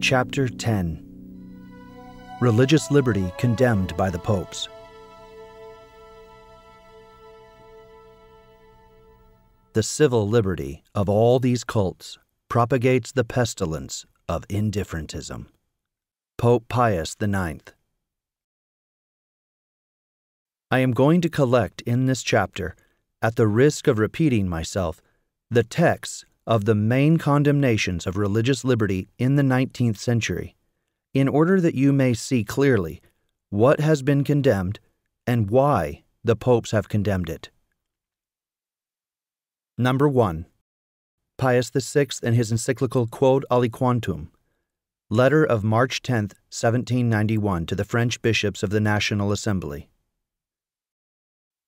Chapter 10. Religious Liberty Condemned by the Popes. The civil liberty of all these cults propagates the pestilence of indifferentism. Pope Pius IX. I am going to collect in this chapter, at the risk of repeating myself, the texts of the main condemnations of religious liberty in the 19th century, in order that you may see clearly what has been condemned and why the popes have condemned it. Number 1. Pius VI and his encyclical Quod Aliquantum, letter of March 10, 1791, to the French bishops of the National Assembly.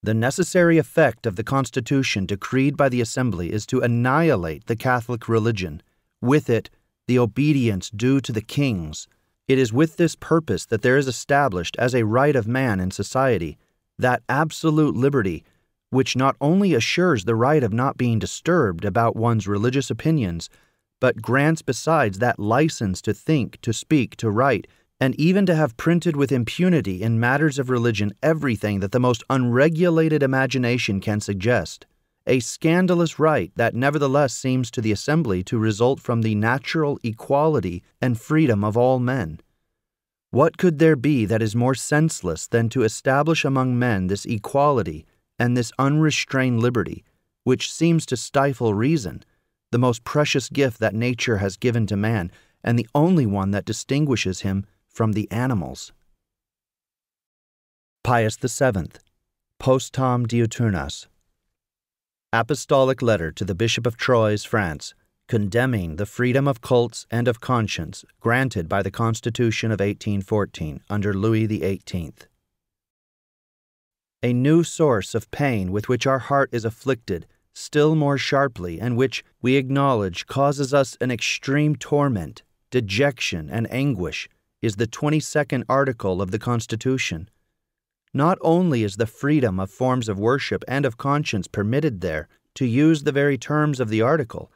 The necessary effect of the Constitution decreed by the Assembly is to annihilate the Catholic religion, with it the obedience due to the kings. It is with this purpose that there is established as a right of man in society that absolute liberty which not only assures the right of not being disturbed about one's religious opinions, but grants besides that license to think, to speak, to write, and even to have printed with impunity in matters of religion everything that the most unregulated imagination can suggest, a scandalous right that nevertheless seems to the Assembly to result from the natural equality and freedom of all men. What could there be that is more senseless than to establish among men this equality and this unrestrained liberty, which seems to stifle reason, the most precious gift that nature has given to man, and the only one that distinguishes him from the animals? Pius VII, Postum Diuturnas, Apostolic Letter to the Bishop of Troyes, France, condemning the freedom of cults and of conscience granted by the Constitution of 1814 under Louis XVIII. A new source of pain with which our heart is afflicted still more sharply, and which, we acknowledge, causes us an extreme torment, dejection, and anguish, is the 22nd article of the Constitution. Not only is the freedom of forms of worship and of conscience permitted there, to use the very terms of the article,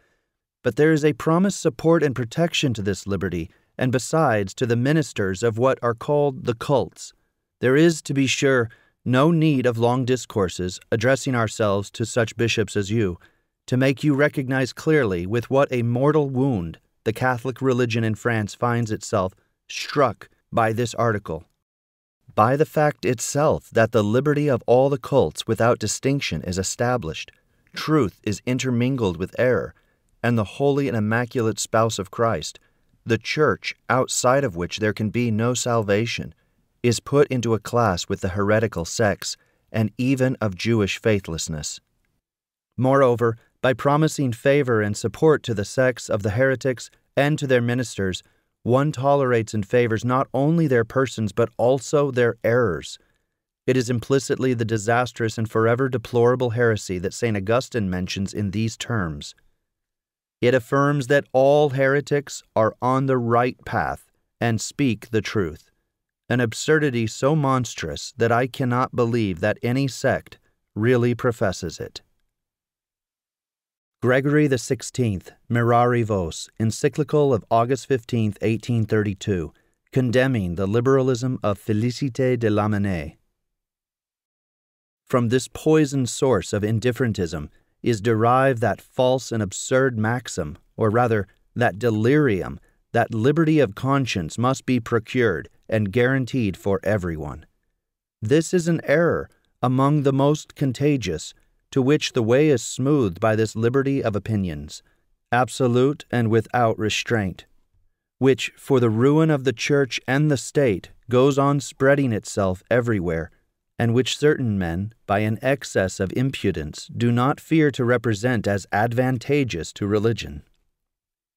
but there is a promised support and protection to this liberty, and besides to the ministers of what are called the cults. There is, to be sure, no need of long discourses, addressing ourselves to such bishops as you, to make you recognize clearly with what a mortal wound the Catholic religion in France finds itself struck by this article, by the fact itself that the liberty of all the cults without distinction is established, truth is intermingled with error, and the holy and immaculate spouse of Christ, the Church, outside of which there can be no salvation, is put into a class with the heretical sects, and even of Jewish faithlessness. Moreover, by promising favor and support to the sects of the heretics and to their ministers, one tolerates and favors not only their persons but also their errors. It is implicitly the disastrous and forever deplorable heresy that St. Augustine mentions in these terms. It affirms that all heretics are on the right path and speak the truth, an absurdity so monstrous that I cannot believe that any sect really professes it. Gregory XVI, Mirari Vos, encyclical of August 15, 1832, condemning the liberalism of Félicité de Lamennais. From this poisoned source of indifferentism is derived that false and absurd maxim, or rather, that delirium, that liberty of conscience must be procured and guaranteed for everyone. This is an error among the most contagious, to which the way is smoothed by this liberty of opinions, absolute and without restraint, which, for the ruin of the Church and the State, goes on spreading itself everywhere, and which certain men, by an excess of impudence, do not fear to represent as advantageous to religion.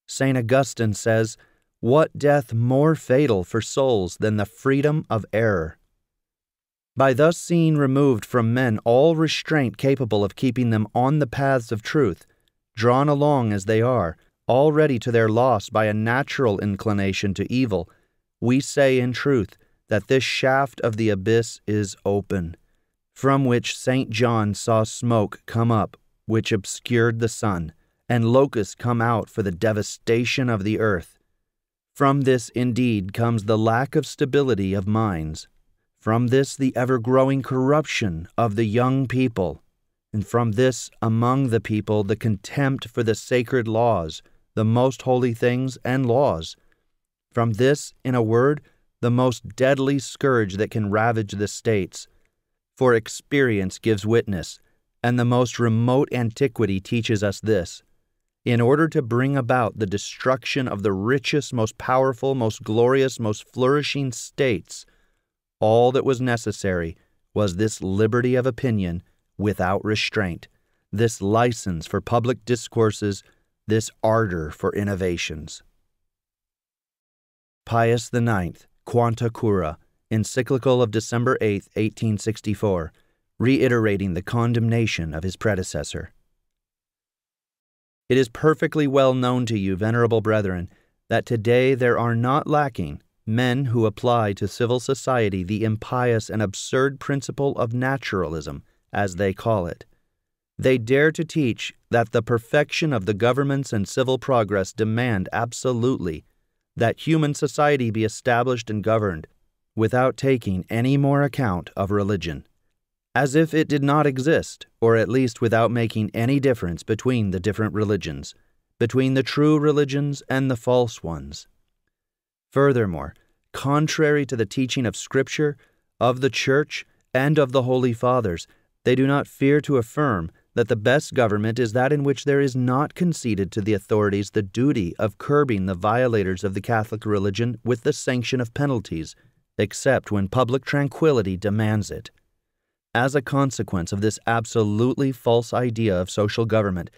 St. Augustine says, "What death more fatal for souls than the freedom of error?" By thus seeing removed from men all restraint capable of keeping them on the paths of truth, drawn along as they are, already to their loss by a natural inclination to evil, we say in truth that this shaft of the abyss is open, from which St. John saw smoke come up, which obscured the sun, and locusts come out for the devastation of the earth. From this indeed comes the lack of stability of minds. From this the ever-growing corruption of the young people. And from this among the people the contempt for the sacred laws, the most holy things and laws. From this, in a word, the most deadly scourge that can ravage the states. For experience gives witness, and the most remote antiquity teaches us this. In order to bring about the destruction of the richest, most powerful, most glorious, most flourishing states, all that was necessary was this liberty of opinion without restraint, this license for public discourses, this ardor for innovations. Pius IX, Quanta Cura, encyclical of December 8, 1864, reiterating the condemnation of his predecessor. It is perfectly well known to you, venerable brethren, that today there are not lacking men who apply to civil society the impious and absurd principle of naturalism, as they call it. They dare to teach that the perfection of the governments and civil progress demand absolutely that human society be established and governed without taking any more account of religion, as if it did not exist, or at least without making any difference between the different religions, between the true religions and the false ones. Furthermore, contrary to the teaching of Scripture, of the Church, and of the Holy Fathers, they do not fear to affirm that the best government is that in which there is not conceded to the authorities the duty of curbing the violators of the Catholic religion with the sanction of penalties, except when public tranquility demands it. As a consequence of this absolutely false idea of social government,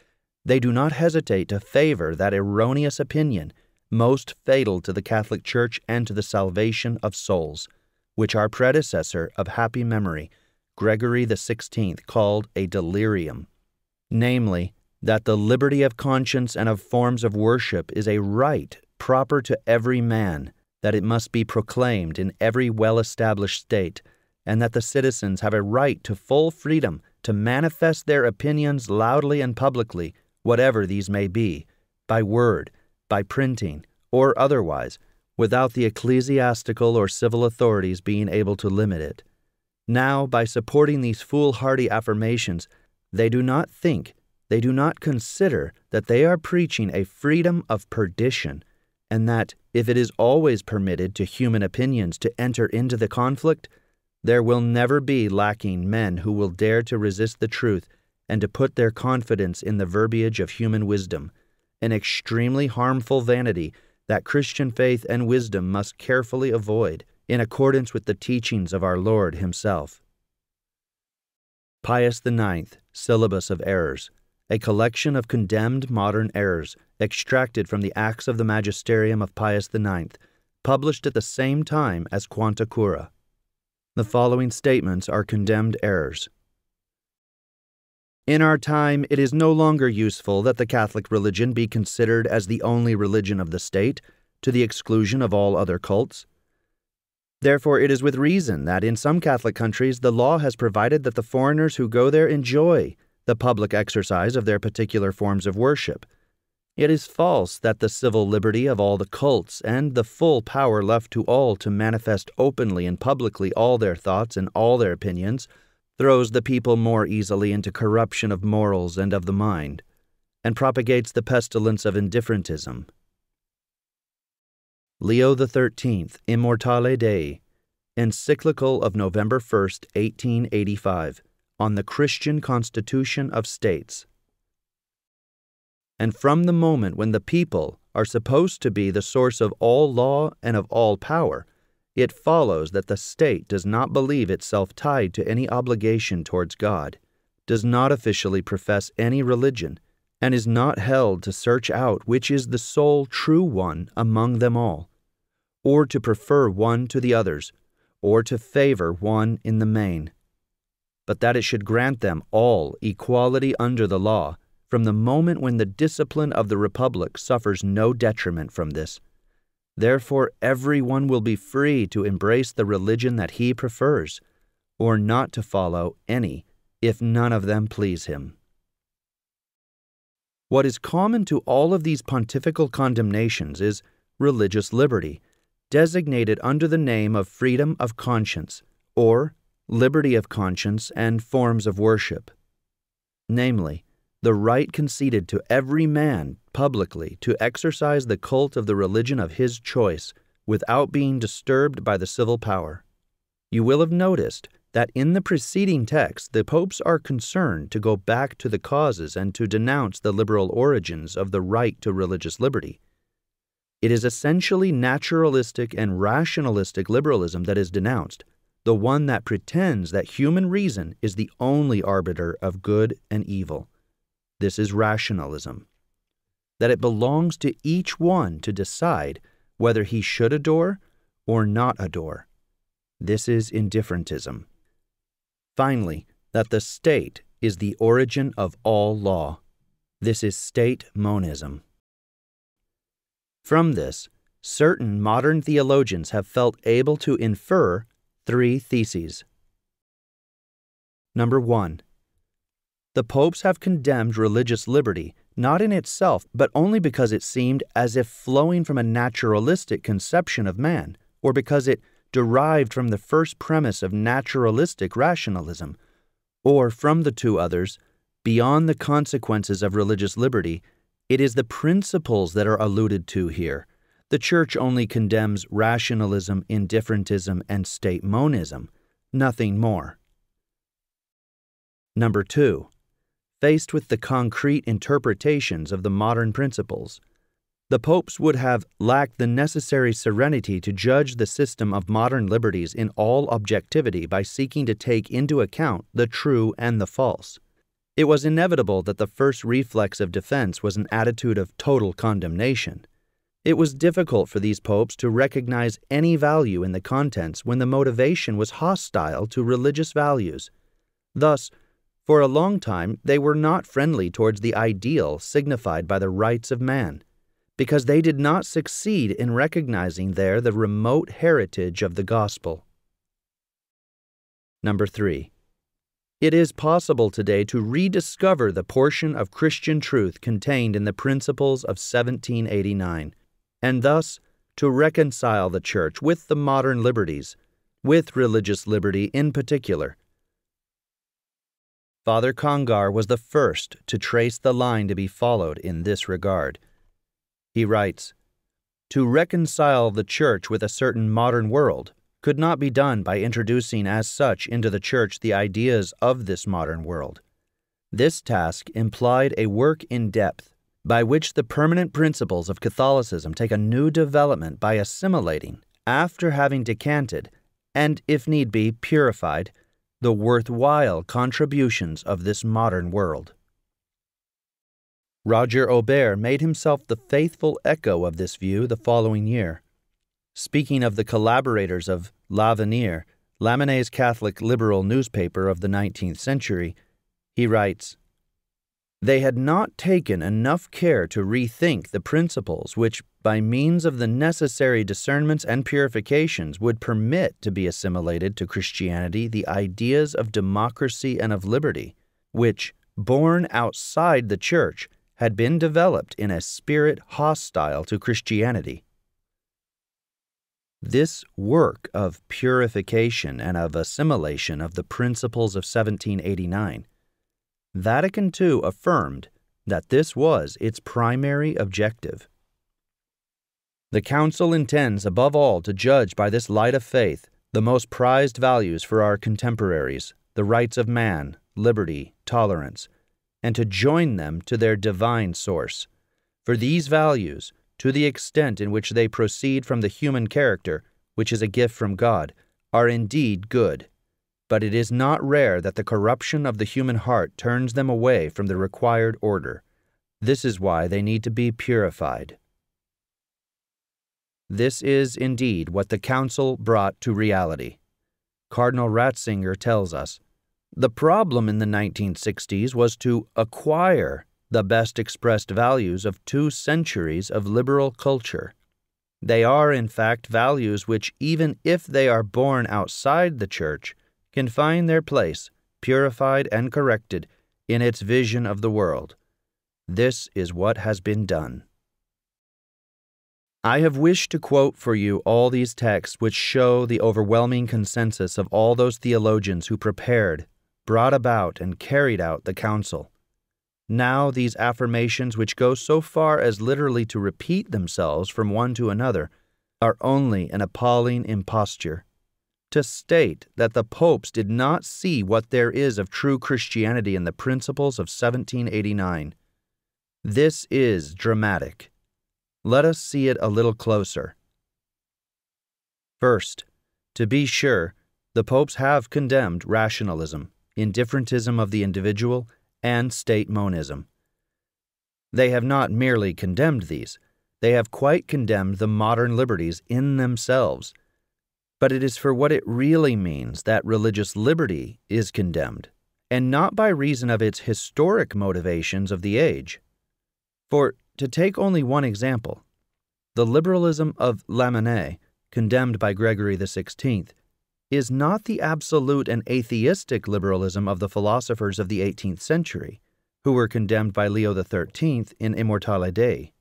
they do not hesitate to favor that erroneous opinion, most fatal to the Catholic Church and to the salvation of souls, which our predecessor of happy memory, Gregory XVI, called a delirium, namely, that the liberty of conscience and of forms of worship is a right proper to every man, that it must be proclaimed in every well-established state, and that the citizens have a right to full freedom to manifest their opinions loudly and publicly, whatever these may be, by word, by printing, or otherwise, without the ecclesiastical or civil authorities being able to limit it. Now, by supporting these foolhardy affirmations, they do not think, they do not consider that they are preaching a freedom of perdition, and that, if it is always permitted to human opinions to enter into the conflict, there will never be lacking men who will dare to resist the truth and to put their confidence in the verbiage of human wisdom, an extremely harmful vanity that Christian faith and wisdom must carefully avoid, in accordance with the teachings of our Lord Himself. Pius IX, Syllabus of Errors, a collection of condemned modern errors extracted from the Acts of the Magisterium of Pius IX, published at the same time as Quanta Cura. The following statements are condemned errors. In our time, it is no longer useful that the Catholic religion be considered as the only religion of the state, to the exclusion of all other cults. Therefore, it is with reason that in some Catholic countries the law has provided that the foreigners who go there enjoy the public exercise of their particular forms of worship. It is false that the civil liberty of all the cults and the full power left to all to manifest openly and publicly all their thoughts and all their opinions throws the people more easily into corruption of morals and of the mind, and propagates the pestilence of indifferentism. Leo XIII, Immortale Dei, encyclical of November 1, 1885, on the Christian Constitution of States. And from the moment when the people are supposed to be the source of all law and of all power, it follows that the state does not believe itself tied to any obligation towards God, does not officially profess any religion, and is not held to search out which is the sole true one among them all, or to prefer one to the others, or to favor one in the main, but that it should grant them all equality under the law, from the moment when the discipline of the Republic suffers no detriment from this. Therefore every one will be free to embrace the religion that he prefers, or not to follow any, if none of them please him. What is common to all of these pontifical condemnations is, religious liberty, designated under the name of freedom of conscience, or liberty of conscience and forms of worship. Namely, the right conceded to every man publicly to exercise the cult of the religion of his choice without being disturbed by the civil power. You will have noticed that in the preceding text the popes are concerned to go back to the causes and to denounce the liberal origins of the right to religious liberty. It is essentially naturalistic and rationalistic liberalism that is denounced, the one that pretends that human reason is the only arbiter of good and evil. This is rationalism. That it belongs to each one to decide whether he should adore or not adore. This is indifferentism. Finally, that the state is the origin of all law. This is state monism. From this, certain modern theologians have felt able to infer 3 theses. Number 1. The popes have condemned religious liberty not in itself, but only because it seemed as if flowing from a naturalistic conception of man, or because it derived from the first premise of naturalistic rationalism, or from the 2 others, beyond the consequences of religious liberty. It is the principles that are alluded to here. The Church only condemns rationalism, indifferentism, and state monism, nothing more. Number 2. Faced with the concrete interpretations of the modern principles, the popes would have lacked the necessary serenity to judge the system of modern liberties in all objectivity by seeking to take into account the true and the false. It was inevitable that the first reflex of defense was an attitude of total condemnation. It was difficult for these popes to recognize any value in the contents when the motivation was hostile to religious values. Thus, for a long time, they were not friendly towards the ideal signified by the rights of man, because they did not succeed in recognizing there the remote heritage of the gospel. Number 3. It is possible today to rediscover the portion of Christian truth contained in the principles of 1789, and thus to reconcile the Church with the modern liberties, with religious liberty in particular. Father Congar was the first to trace the line to be followed in this regard. He writes, "To reconcile the Church with a certain modern world could not be done by introducing as such into the Church the ideas of this modern world. This task implied a work in depth, by which the permanent principles of Catholicism take a new development by assimilating, after having decanted, and, if need be, purified, the worthwhile contributions of this modern world." Roger Aubert made himself the faithful echo of this view the following year. Speaking of the collaborators of L'Avenir, Lamennais' Catholic liberal newspaper of the 19th century, he writes, "They had not taken enough care to rethink the principles which, by means of the necessary discernments and purifications, would permit to be assimilated to Christianity the ideas of democracy and of liberty, which, born outside the Church, had been developed in a spirit hostile to Christianity." This work of purification and of assimilation of the principles of 1789, Vatican II affirmed that this was its primary objective. The Council intends above all to judge by this light of faith the most prized values for our contemporaries, the rights of man, liberty, tolerance, and to join them to their divine source. For these values, to the extent in which they proceed from the human character, which is a gift from God, are indeed good. But it is not rare that the corruption of the human heart turns them away from the required order. This is why they need to be purified. This is indeed what the Council brought to reality. Cardinal Ratzinger tells us, "The problem in the 1960s was to acquire the best expressed values of 2 centuries of liberal culture. They are, in fact, values which, even if they are born outside the Church, can find their place, purified and corrected, in its vision of the world. This is what has been done." I have wished to quote for you all these texts which show the overwhelming consensus of all those theologians who prepared, brought about, and carried out the council. Now these affirmations, which go so far as literally to repeat themselves from one to another, are only an appalling imposture. To state that the popes did not see what there is of true Christianity in the principles of 1789. This is dramatic. Let us see it a little closer. First, to be sure, the popes have condemned rationalism, indifferentism of the individual, and state monism. They have not merely condemned these, they have quite condemned the modern liberties in themselves. But it is for what it really means that religious liberty is condemned, and not by reason of its historic motivations of the age. For, to take only one example, the liberalism of Lamennais, condemned by Gregory XVI, is not the absolute and atheistic liberalism of the philosophers of the 18th century, who were condemned by Leo XIII in Immortale Dei.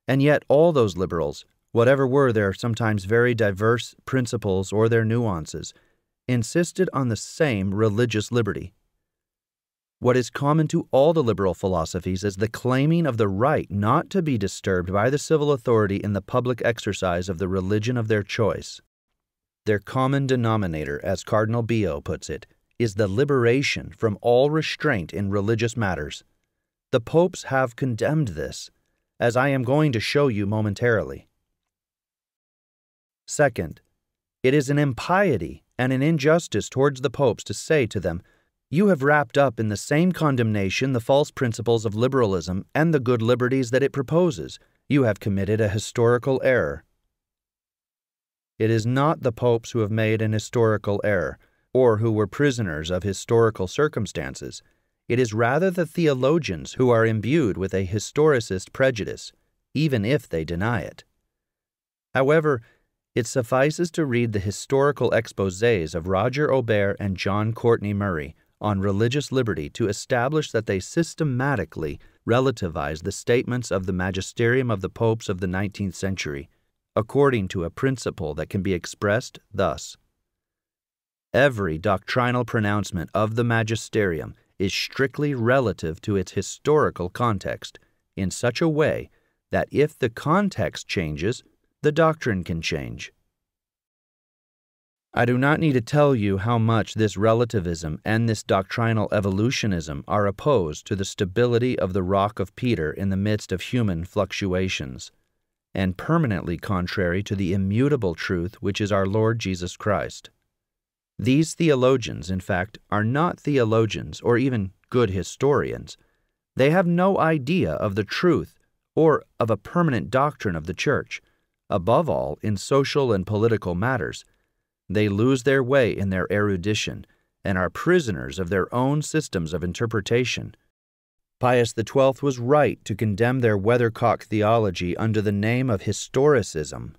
And yet all those liberals, whatever were their sometimes very diverse principles or their nuances, insisted on the same religious liberty. What is common to all the liberal philosophies is the claiming of the right not to be disturbed by the civil authority in the public exercise of the religion of their choice. Their common denominator, as Cardinal Biow puts it, is the liberation from all restraint in religious matters. The popes have condemned this, as I am going to show you momentarily. Second, it is an impiety and an injustice towards the popes to say to them, "You have wrapped up in the same condemnation the false principles of liberalism and the good liberties that it proposes. You have committed a historical error." It is not the popes who have made an historical error, or who were prisoners of historical circumstances. It is rather the theologians who are imbued with a historicist prejudice, even if they deny it. However, it suffices to read the historical exposés of Roger Aubert and John Courtney Murray on religious liberty to establish that they systematically relativize the statements of the magisterium of the popes of the 19th century, according to a principle that can be expressed thus. Every doctrinal pronouncement of the magisterium is strictly relative to its historical context, in such a way that if the context changes, the doctrine can change. I do not need to tell you how much this relativism and this doctrinal evolutionism are opposed to the stability of the Rock of Peter in the midst of human fluctuations, and permanently contrary to the immutable truth which is our Lord Jesus Christ. These theologians, in fact, are not theologians or even good historians. They have no idea of the truth or of a permanent doctrine of the Church. Above all, in social and political matters, they lose their way in their erudition and are prisoners of their own systems of interpretation. Pius XII was right to condemn their weathercock theology under the name of historicism.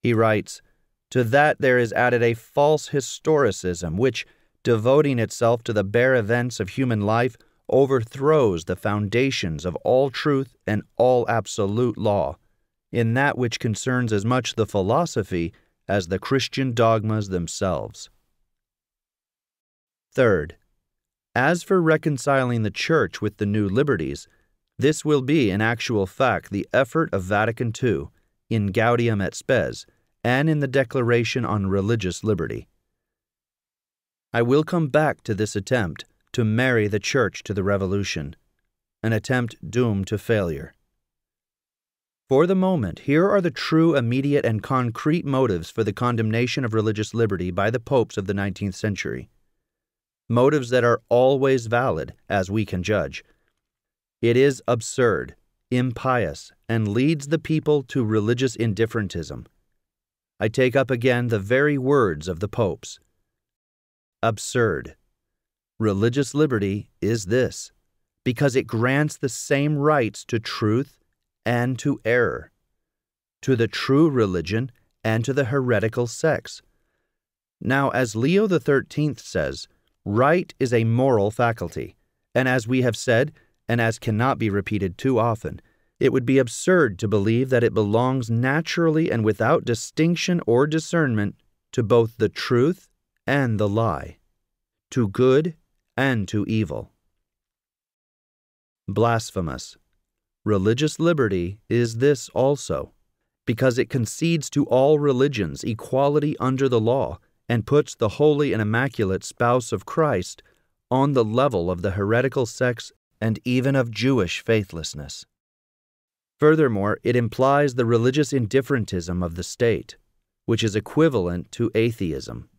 He writes, "To that there is added a false historicism which, devoting itself to the bare events of human life, overthrows the foundations of all truth and all absolute law, in that which concerns as much the philosophy as the Christian dogmas themselves." Third, as for reconciling the Church with the new liberties, this will be in actual fact the effort of Vatican II, in Gaudium et Spes, and in the Declaration on Religious Liberty. I will come back to this attempt to marry the Church to the Revolution, an attempt doomed to failure. For the moment, here are the true, immediate, and concrete motives for the condemnation of religious liberty by the popes of the 19th century. Motives that are always valid, as we can judge. It is absurd, impious, and leads the people to religious indifferentism. I take up again the very words of the popes. Absurd. Religious liberty is this, because it grants the same rights to truth and to error, to the true religion and to the heretical sects. Now, as Leo XIII says, right is a moral faculty, and as we have said, and as cannot be repeated too often, It would be absurd to believe that it belongs naturally and without distinction or discernment to both the truth and the lie, to good and to evil. Blasphemous. Religious liberty is this also, because it concedes to all religions equality under the law and puts the holy and immaculate spouse of Christ on the level of the heretical sects and even of Jewish faithlessness. Furthermore, it implies the religious indifferentism of the state, which is equivalent to atheism.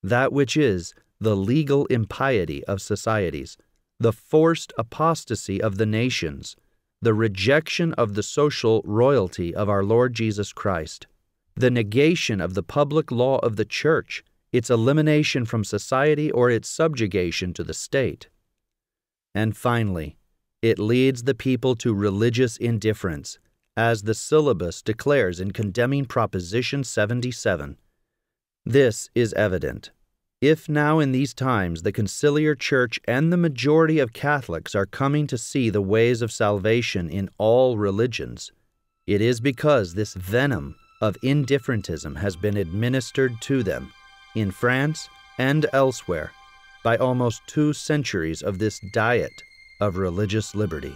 That which is the legal impiety of societies, the forced apostasy of the nations, the rejection of the social royalty of our Lord Jesus Christ, the negation of the public law of the Church, its elimination from society or its subjugation to the state. And finally, it leads the people to religious indifference, as the syllabus declares in condemning Proposition 77. This is evident. If now in these times the conciliar church and the majority of Catholics are coming to see the ways of salvation in all religions, it is because this venom of indifferentism has been administered to them, in France and elsewhere, by almost 2 centuries of this diet of religious liberty.